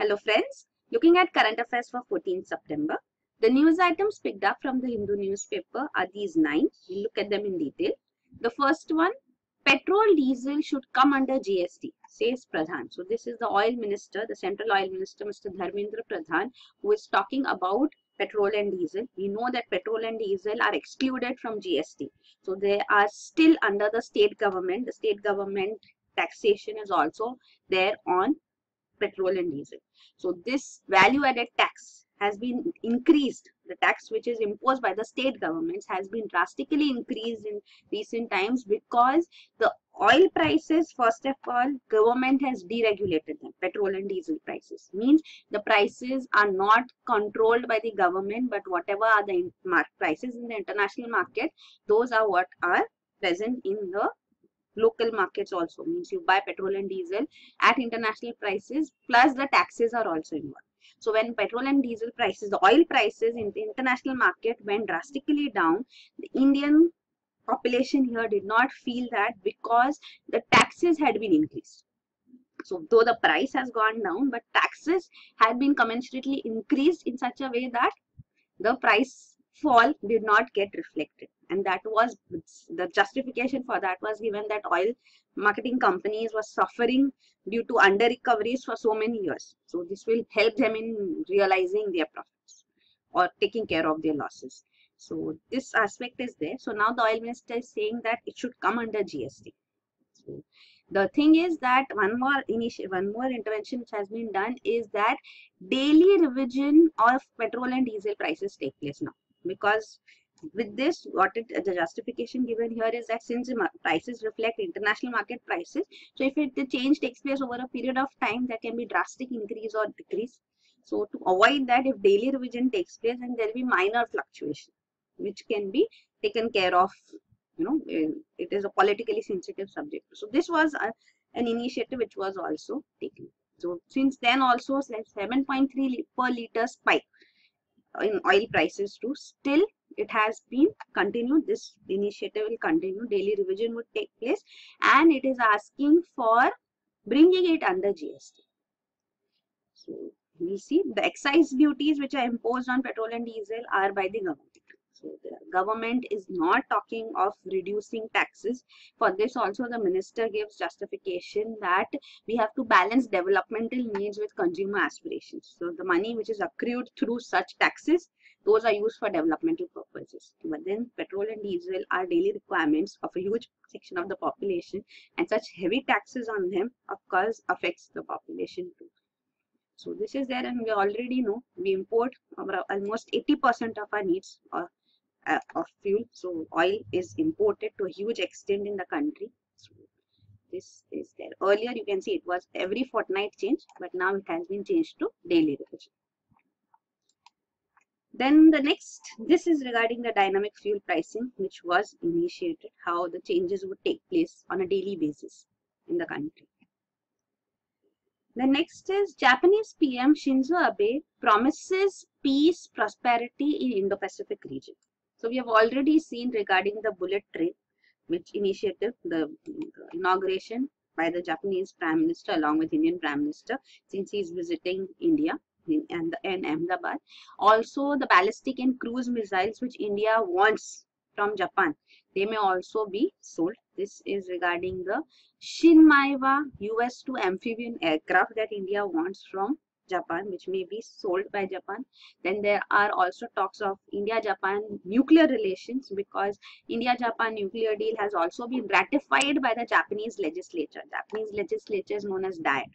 Hello friends, looking at current affairs for 14th September. The news items picked up from the Hindu newspaper are these 9. We'll look at them in detail. The first one, Petrol Diesel should come under GST, says Pradhan. So this is the oil minister, the central oil minister, Mr. Dharmendra Pradhan, who is talking about petrol and diesel. We know that petrol and diesel are excluded from GST. So they are still under the state government. The state government taxation is also there on petrol and diesel. So this value added tax has been increased. The tax which is imposed by the state governments has been drastically increased in recent times because the oil prices, first of all, government has deregulated them. Petrol and diesel prices means the prices are not controlled by the government, but whatever are the prices in the international market, those are what are present in the local markets also. Means you buy petrol and diesel at international prices, plus the taxes are also involved. So when petrol and diesel prices, the oil prices in the international market went drastically down, the Indian population here did not feel that because the taxes had been increased. So though the price has gone down, but taxes had been commensurately increased in such a way that the price fall did not get reflected, and that was the justification for that was given that oil marketing companies were suffering due to under recoveries for so many years. So this will help them in realizing their profits or taking care of their losses. So this aspect is there. So now the oil minister is saying that it should come under GST. So the thing is that one more intervention which has been done is that daily revision of petrol and diesel prices take place now, because with this the justification given here is that since the prices reflect international market prices, so if the change takes place over a period of time, there can be drastic increase or decrease. So to avoid that, if daily revision takes place, then there will be minor fluctuation which can be taken care of. It is a politically sensitive subject. So this was an initiative which was also taken. So since then also 7.3 per liter spike in oil prices too, still it has been continued. This initiative will continue. Daily revision would take place, and it is asking for bringing it under GST. So we see the excise duties which are imposed on petrol and diesel are by the government. So the government is not talking of reducing taxes. For this also the minister gives justification that we have to balance developmental needs with consumer aspirations. So the money which is accrued through such taxes, those are used for developmental purposes. But then petrol and diesel are daily requirements of a huge section of the population, and such heavy taxes on them of course affects the population too. So this is there, and we already know we import almost 80% of our needs of fuel. So oil is imported to a huge extent in the country. So this is there. Earlier you can see it was every fortnight change, but now it has been changed to daily revision. Then the next, this is regarding the dynamic fuel pricing which was initiated, how the changes would take place on a daily basis in the country. The next is Japanese PM Shinzo Abe promises peace, prosperity in Indo-Pacific region. So we have already seen regarding the bullet train, which initiative, the inauguration by the Japanese Prime Minister along with Indian Prime Minister, since he is visiting India and Ahmedabad. Also the ballistic and cruise missiles which India wants from Japan, they may also be sold. This is regarding the Shinmaiwa US-2 amphibian aircraft that India wants from Japan, which may be sold by Japan. Then there are also talks of India-Japan nuclear relations, because India-Japan nuclear deal has also been ratified by the Japanese legislature. Japanese legislature is known as DIAD.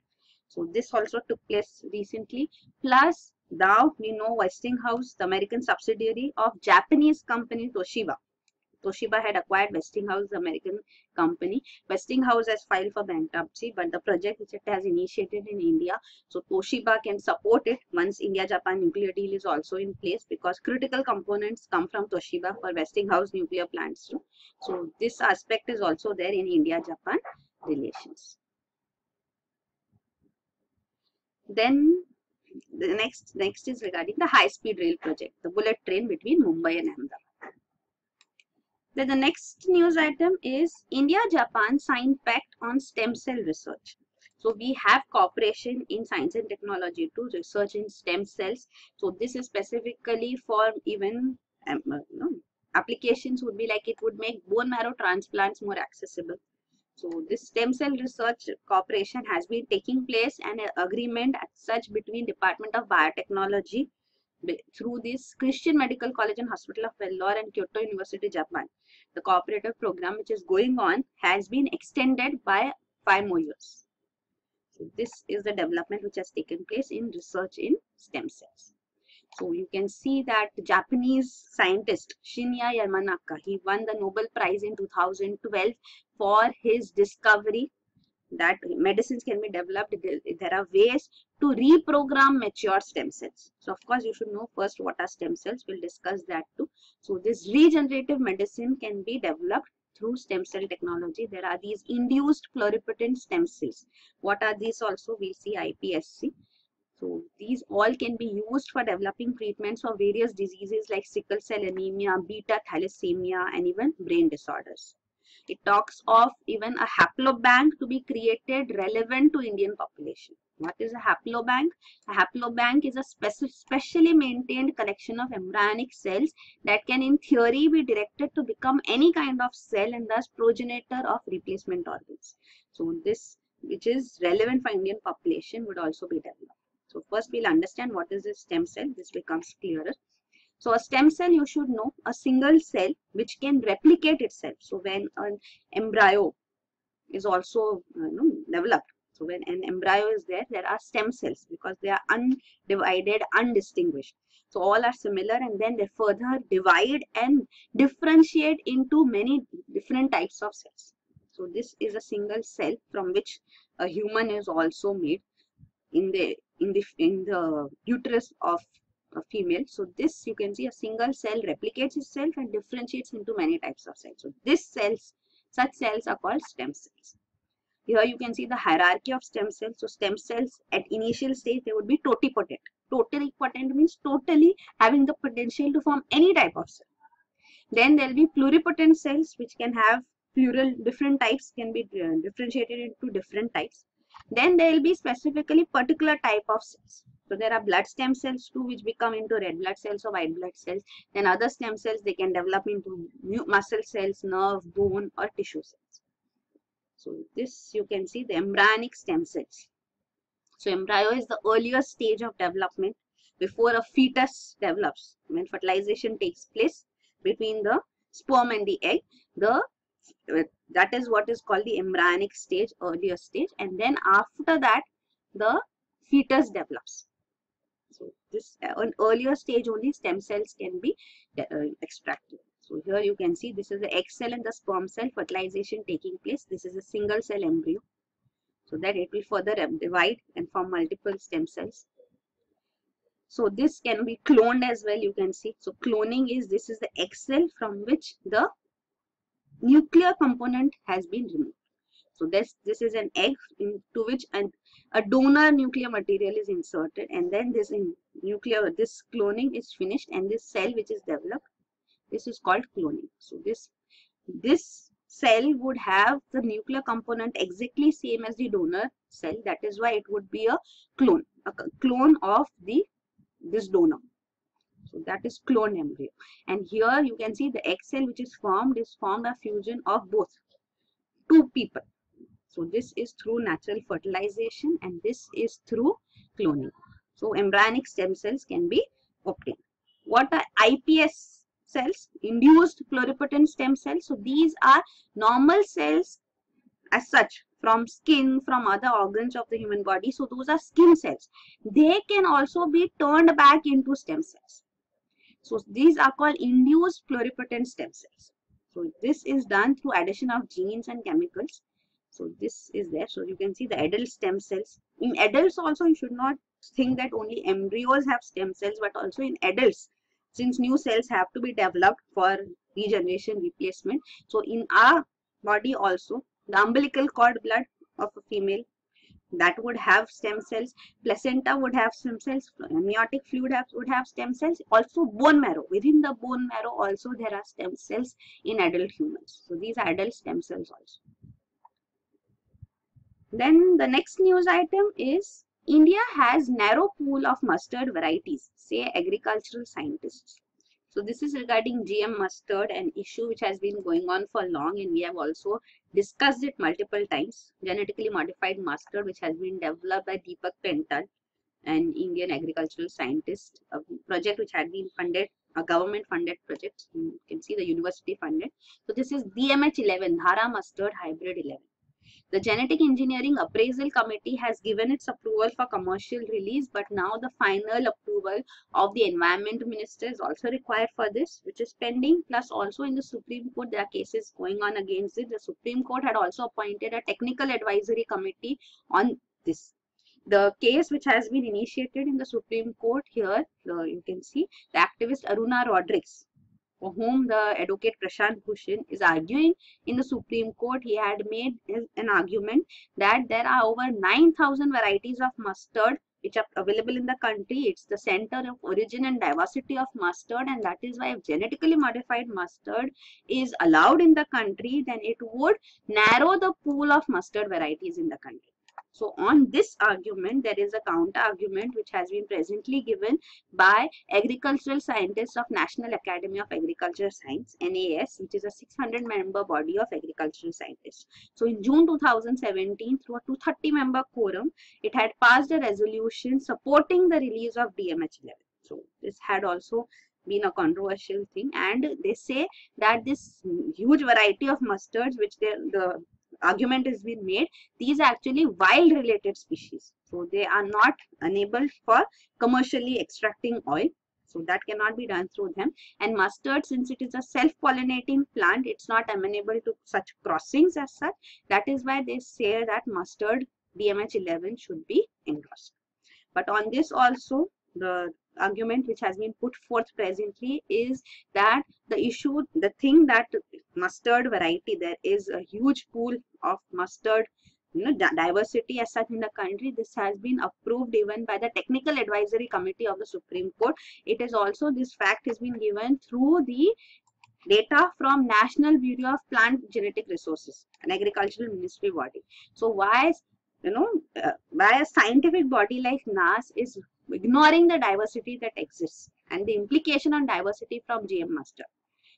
So this also took place recently. Plus now we know Westinghouse, the American subsidiary of Japanese company Toshiba. Toshiba had acquired Westinghouse, the American company. Westinghouse has filed for bankruptcy, but the project which it has initiated in India, so Toshiba can support it once India-Japan nuclear deal is also in place, because critical components come from Toshiba for Westinghouse nuclear plants too. So this aspect is also there in India-Japan relations. Then the next is regarding the high-speed rail project, the bullet train between Mumbai and Ahmedabad. Then the next news item is India-Japan signed pact on stem cell research. So we have cooperation in science and technology to research in stem cells. So this is specifically for even applications would be like it would make bone marrow transplants more accessible. So this stem cell research cooperation has been taking place, and an agreement as such between Department of Biotechnology through this Christian Medical College and Hospital of Vellore and Kyoto University, Japan. The cooperative program which is going on has been extended by 5 more years. So this is the development which has taken place in research in stem cells. So you can see that the Japanese scientist Shinya Yamanaka, he won the Nobel Prize in 2012 for his discovery that medicines can be developed. There are ways to reprogram mature stem cells. So of course you should know first what are stem cells. We'll discuss that too. So this regenerative medicine can be developed through stem cell technology. There are these induced pluripotent stem cells. What are these also? We'll see iPSC. So these all can be used for developing treatments for various diseases like sickle cell anemia, beta thalassemia, and even brain disorders. It talks of even a haplobank to be created relevant to Indian population. What is a haplobank? A haplobank is a specially maintained collection of embryonic cells that can in theory be directed to become any kind of cell and thus progenitor of replacement organs. So this which is relevant for Indian population would also be developed. So first we'll understand what is a stem cell. This becomes clearer. So a stem cell, you should know, a single cell which can replicate itself. So when an embryo is also developed, so when an embryo is there, there are stem cells because they are undivided, undistinguished. So all are similar, and then they further divide and differentiate into many different types of cells. So this is a single cell from which a human is also made in the uterus of a female. So this you can see a single cell replicates itself and differentiates into many types of cells. So such cells are called stem cells. Here you can see the hierarchy of stem cells. So stem cells at initial stage they would be totipotent. Totipotent means totally having the potential to form any type of cell. Then there will be pluripotent cells which can have plural different types, can be differentiated into different types. Then there will be specifically particular type of cells. So there are blood stem cells too which become into red blood cells or white blood cells. Then other stem cells they can develop into muscle cells, nerve, bone or tissue cells. So this you can see the embryonic stem cells. So embryo is the earliest stage of development before a fetus develops. When fertilization takes place between the sperm and the egg, that is what is called the embryonic stage, earlier stage, and then after that the fetus develops. So this an earlier stage only stem cells can be extracted. So here you can see this is the egg cell and the sperm cell fertilization taking place. This is a single cell embryo. So that it will further divide and form multiple stem cells. So this can be cloned as well, you can see. So cloning is, this is the egg cell from which the nuclear component has been removed. So this is an egg into which a donor nuclear material is inserted, and then this cloning is finished, and this cell which is developed, this is called cloning. So this cell would have the nuclear component exactly same as the donor cell. That is why it would be a clone of this donor. So that is clone embryo. And here you can see the egg cell which is formed a fusion of both two people. So this is through natural fertilization and this is through cloning. So embryonic stem cells can be obtained. What are iPS cells? Induced pluripotent stem cells. So these are normal cells as such from skin, from other organs of the human body. So those are skin cells. They can also be turned back into stem cells. So these are called induced pluripotent stem cells. So this is done through addition of genes and chemicals. So this is there. So you can see the adult stem cells. In adults also you should not think that only embryos have stem cells, but also in adults, since new cells have to be developed for regeneration, replacement. So in our body also, the umbilical cord blood of a female, that would have stem cells, placenta would have stem cells, amniotic fluid would have stem cells, also bone marrow. Within the bone marrow also there are stem cells in adult humans. So these are adult stem cells also. Then the next news item is India has narrow pool of mustard varieties, say agricultural scientists. So this is regarding GM mustard, an issue which has been going on for long, and we have also discussed it multiple times. Genetically modified mustard, which has been developed by Deepak Pental, an Indian agricultural scientist, a project which had been funded, a government funded project. You can see the university funded. So this is DMH11, Dhara Mustard Hybrid 11. The Genetic Engineering Appraisal Committee has given its approval for commercial release, but now the final approval of the Environment Minister is also required for this, which is pending. Plus also in the Supreme Court, there are cases going on against it. The Supreme Court had also appointed a technical advisory committee on this. The case which has been initiated in the Supreme Court here, you can see the activist Aruna Rodriguez, for whom the advocate Prashant Bhushan is arguing in the Supreme Court. He had made an argument that there are over 9,000 varieties of mustard which are available in the country. It's the center of origin and diversity of mustard, and that is why if genetically modified mustard is allowed in the country, then it would narrow the pool of mustard varieties in the country. So on this argument, there is a counter argument which has been presently given by agricultural scientists of National Academy of Agriculture Science, NAS, which is a 600-member body of agricultural scientists. So in June 2017, through a 230-member quorum, it had passed a resolution supporting the release of DMH11. So this had also been a controversial thing, and they say that this huge variety of mustards which the argument has been made, these are actually wild related species, so they are not enabled for commercially extracting oil, so that cannot be done through them. And mustard, since it is a self-pollinating plant, it's not amenable to such crossings as such. That is why they say that mustard DMH11 should be endorsed. But on this also, the argument which has been put forth presently is that the thing that mustard variety, there is a huge pool of mustard, diversity as such in the country. This has been approved even by the technical advisory committee of the Supreme Court. It is also, this fact has been given through the data from National Bureau of Plant Genetic Resources, an agricultural ministry body. So why a scientific body like NAS is ignoring the diversity that exists and the implication on diversity from GM mustard.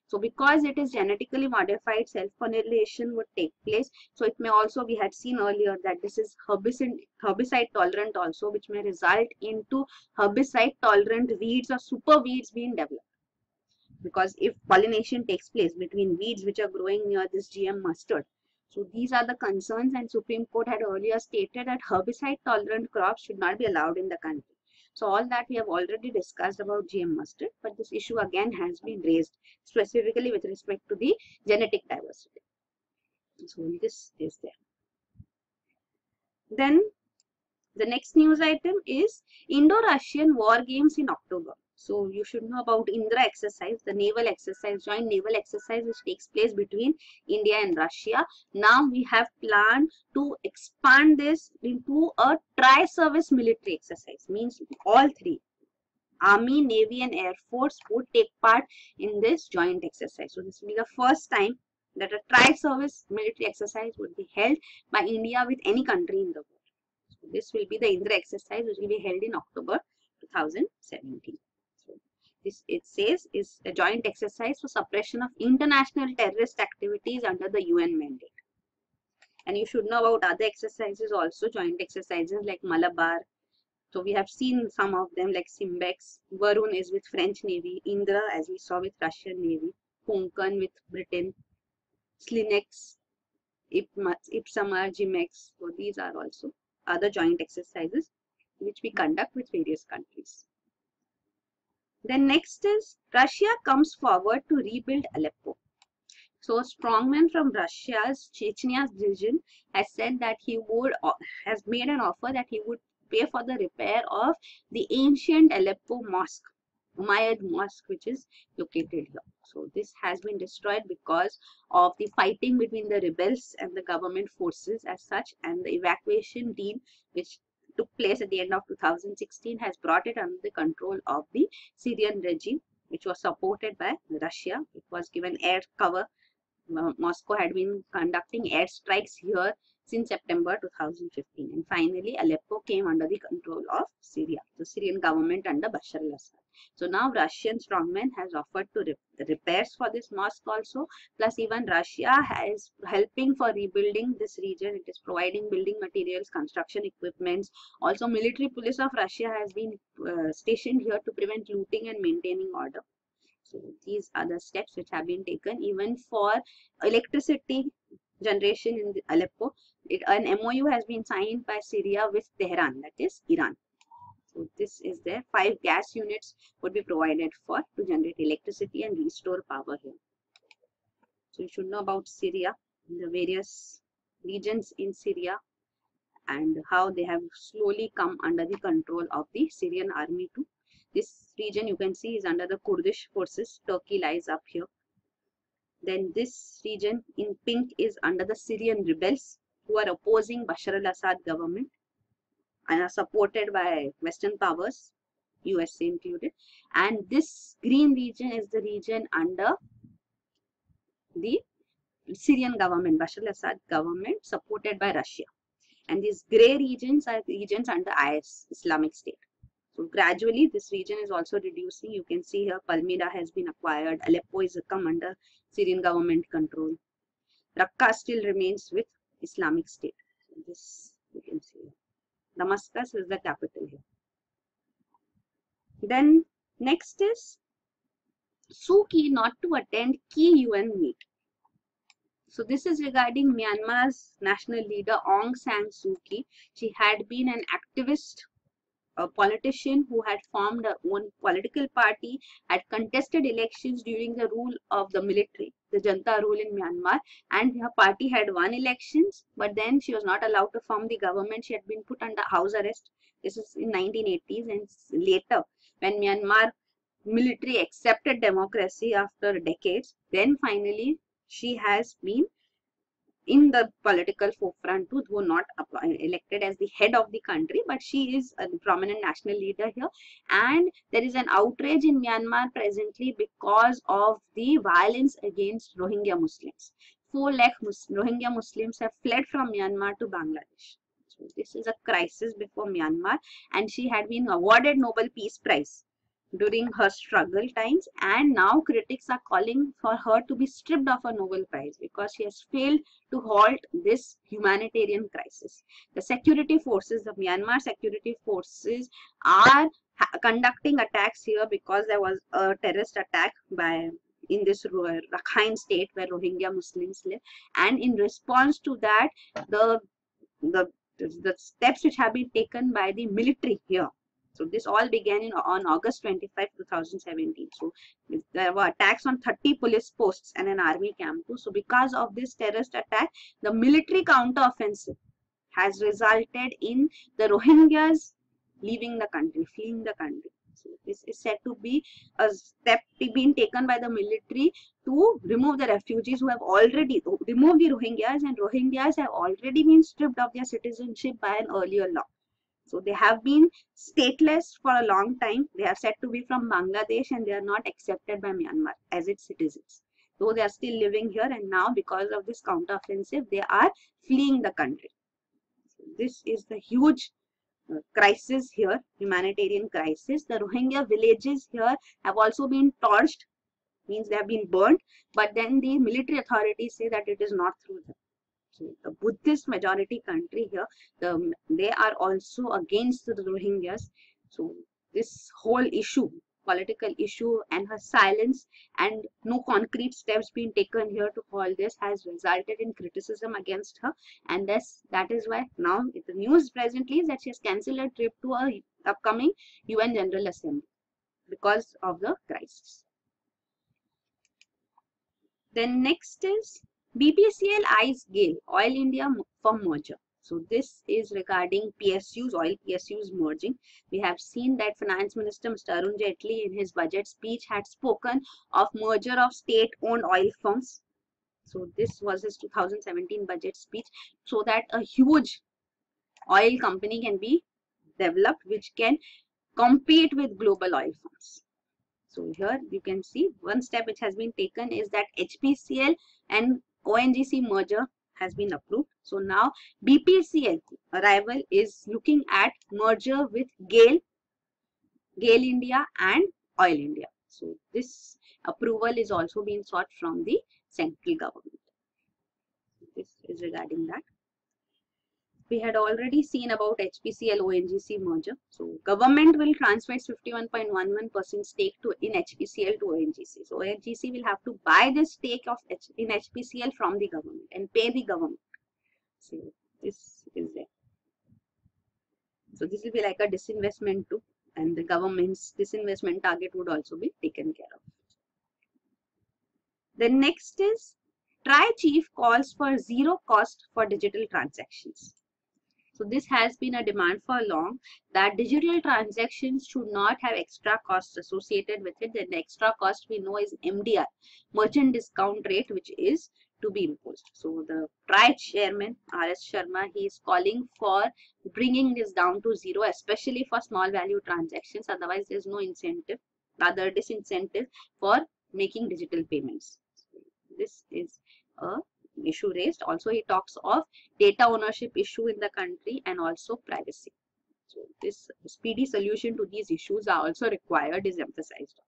So because it is genetically modified, self-pollination would take place. So it may also, we had seen earlier that this is herbicide tolerant also, which may result into herbicide tolerant weeds or super weeds being developed. Because if pollination takes place between weeds which are growing near this GM mustard, so these are the concerns, and Supreme Court had earlier stated that herbicide tolerant crops should not be allowed in the country. So all that we have already discussed about GM mustard, but this issue again has been raised specifically with respect to the genetic diversity. So this is there. Then the next news item is Indo-Russian war games in October. So you should know about Indra exercise, the naval exercise, joint naval exercise which takes place between India and Russia. Now we have planned to expand this into a tri-service military exercise, means all three, Army, Navy and Air Force would take part in this joint exercise. So this will be the first time that a tri-service military exercise would be held by India with any country in the world. So this will be the Indra exercise which will be held in October 2017. This, it says, is a joint exercise for suppression of international terrorist activities under the UN mandate. And you should know about other exercises also, joint exercises like Malabar. So we have seen some of them like Simbex. Varun is with French Navy. Indra, as we saw, with Russian Navy. Konkan with Britain. Slinex, Ipsamar, Jimex. So these are also other joint exercises which we conduct with various countries. Then next is Russia comes forward to rebuild Aleppo. So a strongman from Russia's Chechnya's division has said that has made an offer that he would pay for the repair of the ancient Aleppo mosque, Umayyad mosque, which is located here. So this has been destroyed because of the fighting between the rebels and the government forces as such, and the evacuation deal which took place at the end of 2016 has brought it under the control of the Syrian regime, which was supported by Russia. It was given air cover. Moscow had been conducting air strikes here since September 2015. And finally, Aleppo came under the control of Syria, the Syrian government under Bashar al-Assad. So now Russian strongmen has offered to repairs for this mosque also. Plus even Russia is helping for rebuilding this region. It is providing building materials, construction equipments. Also military police of Russia has been stationed here to prevent looting and maintaining order. So these are the steps which have been taken. Even for electricity generation in Aleppo, an MOU has been signed by Syria with Tehran, that is Iran. So this is there. 5 gas units would be provided for to generate electricity and restore power here. So you should know about Syria, the various regions in Syria, and how they have slowly come under the control of the Syrian army too. This region you can see is under the Kurdish forces. Turkey lies up here. Then this region in pink is under the Syrian rebels who are opposing Bashar al-Assad government and are supported by Western powers, USA included. And this green region is the region under the Syrian government, Bashar al-Assad government, supported by Russia. And these grey regions are regions under IAS, Islamic State. So gradually this region is also reducing. You can see here Palmyra has been acquired. Aleppo is come under Syrian government control. Raqqa still remains with Islamic State. So this you can see here. Damascus is the capital here. Then next is Suu Kyi not to attend key UN meet. So this is regarding Myanmar's national leader Aung San Suu Kyi. She had been an activist, a politician who had formed her own political party, had contested elections during the rule of the military, the Junta rule in Myanmar, and her party had won elections, but then she was not allowed to form the government. She had been put under house arrest. This is in 1980s, and later when Myanmar military accepted democracy after decades, then finally she has been in the political forefront too, though not elected as the head of the country, but she is a prominent national leader here. And there is an outrage in Myanmar presently because of the violence against Rohingya Muslims. 4 lakh Rohingya Muslims have fled from Myanmar to Bangladesh. So this is a crisis before Myanmar, and she had been awarded Nobel Peace Prize during her struggle times, and now critics are calling for her to be stripped of a Nobel Prize because she has failed to halt this humanitarian crisis. The security forces, the Myanmar security forces, are conducting attacks here because there was a terrorist attack in this Rakhine state where Rohingya Muslims live, and in response to that, the steps which have been taken by the military here. So this all began on August 25, 2017. So there were attacks on 30 police posts and an army camp too. So because of this terrorist attack, the military counter-offensive has resulted in the Rohingyas leaving the country, fleeing the country. So this is said to be a step being taken by the military to remove the refugees who have already removed the Rohingyas, and Rohingyas have already been stripped of their citizenship by an earlier law. So they have been stateless for a long time. They are said to be from Bangladesh, and they are not accepted by Myanmar as its citizens. Though they are still living here, and now because of this counter-offensive, they are fleeing the country. So this is the huge crisis here, humanitarian crisis. The Rohingya villages here have also been torched, means they have been burnt, but then the military authorities say that it is not through them. So the Buddhist majority country here, they are also against the Rohingyas. So this whole issue, political issue, and her silence and no concrete steps being taken here to halt this has resulted in criticism against her, and that is why now the news presently is that she has cancelled a trip to a upcoming UN General Assembly because of the crisis. Then next is BPCL eyes GAIL, Oil India for merger. So this is regarding PSUs, oil PSUs merging. We have seen that Finance Minister Mr. Arun Jaitley in his budget speech had spoken of merger of state-owned oil firms. So this was his 2017 budget speech, so that a huge oil company can be developed which can compete with global oil firms. So here you can see one step which has been taken is that HPCL and ONGC merger has been approved. So now BPCL arrival is looking at merger with GAIL India and Oil India. So this approval is also being sought from the central government. This is regarding that. We had already seen about HPCL ONGC merger. So government will transfer its 51.11% stake in HPCL to ONGC. So ONGC will have to buy the stake in HPCL from the government and pay the government. So this is there. So this will be like a disinvestment too, and the government's disinvestment target would also be taken care of. The next is Tri-Chief calls for zero cost for digital transactions. So this has been a demand for long, that digital transactions should not have extra costs associated with it. And the extra cost we know is MDR, merchant discount rate, which is to be imposed. So the TRI chairman R.S. Sharma, he is calling for bringing this down to zero, especially for small value transactions. Otherwise, there is no incentive, rather disincentive for making digital payments. This is a issue raised. Also, he talks of data ownership issue in the country and also privacy. So this speedy solution to these issues are also required is emphasized.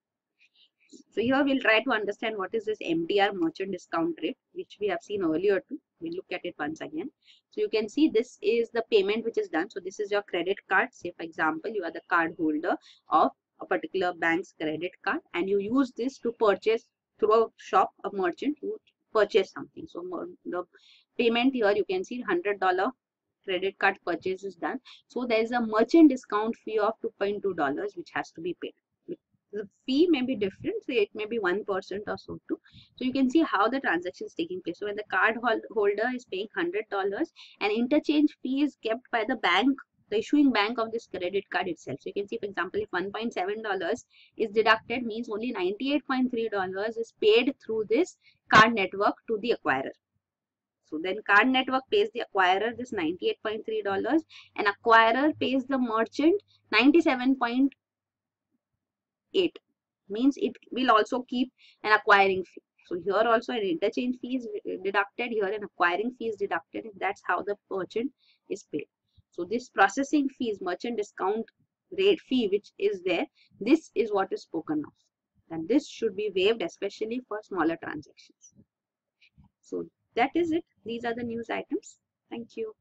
So here we'll try to understand what is this MDR, merchant discount rate, which we have seen earlier too. We'll look at it once again. So you can see this is the payment which is done. So this is your credit card. Say for example, you are the card holder of a particular bank's credit card and you use this to purchase through a shop, a merchant, you purchase something. So the payment here you can see $100 credit card purchase is done. So there is a merchant discount fee of $2.2 which has to be paid. The fee may be different, so it may be 1% or so too. So you can see how the transaction is taking place. So when the card holder is paying $100, an interchange fee is kept by the bank, the issuing bank of this credit card itself. So you can see, for example, if $1.7 is deducted, means only $98.3 is paid through this card network to the acquirer. So then card network pays the acquirer this $98.3 and acquirer pays the merchant 97.8, means it will also keep an acquiring fee. So here also an interchange fee is deducted, here an acquiring fee is deducted, and that's how the merchant is paid. So this processing fees, merchant discount rate fee which is there, this is what is spoken of. And this should be waived especially for smaller transactions. So that is it. These are the news items. Thank you.